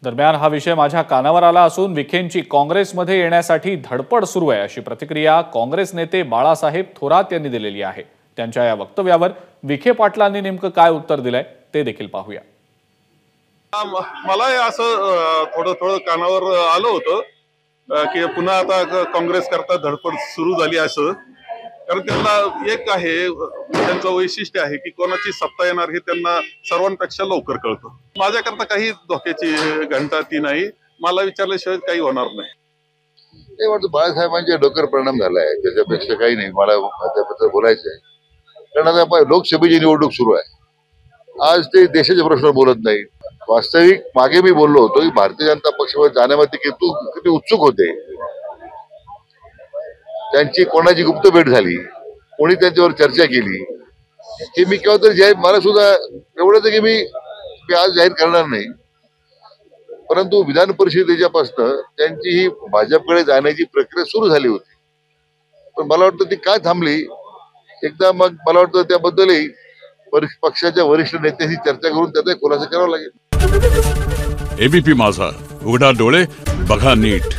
दरम्यान हा विषय माझ्या कानावर आला असून विखेंची काँग्रेसमध्ये येण्यासाठी धडपड सुरू आहे अशी प्रतिक्रिया काँग्रेस नेते बाळासाहेब थोरात यांनी दिलेली आहे। त्यांच्या या वक्तव्यावर विखे पाटलांनी नेमकं काय उत्तर दिलंय ते देखील पाहूया। मला असं थोडं कानावर आलं होतं की पुन्हा आता काँग्रेस करता धडपड सुरू झाली असं, कारण त्यांना एक आहे, त्यांचं वैशिष्ट्य आहे की कोणाची सत्ता येणार हे त्यांना सर्वांपेक्षा लवकर कळतं। माझ्याकरता काही धोक्याची घंटा ती नाही, मला विचारल्याशिवाय काही होणार नाही। ते वाटतं बाळासाहेबांच्या डोक्यावर परिणाम झालाय, त्याच्यापेक्षा काही नाही मला त्याबद्दल बोलायचं आहे। कारण आता लोकसभेची निवडणूक सुरू आहे, आज ते देशाचे प्रश्न बोलत नाही। वास्तविक मागे मी बोललो होतो की भारतीय जनता पक्षावर जाण्यामध्ये किती उत्सुक होते, त्यांची कोणाची गुप्त भेट झाली, कोणी त्यांच्यावर चर्चा केली हे मी केव्हा तरी जाहीर, मला सुद्धा एवढंच की मी आज जाहीर करणार नाही, परंतु विधान परिषदेच्यापासून त्यांची ही भाजपकडे जाण्याची प्रक्रिया सुरू झाली होती। पण मला वाटतं ती काय थांबली, एकदा मग मला वाटतं त्याबद्दलही पक्षाच्या वरिष्ठ नेत्यांशी चर्चा करून त्याचा खुलासा करावा लागेल। एबीपी माझा, उघडा डोळे बघा नीट।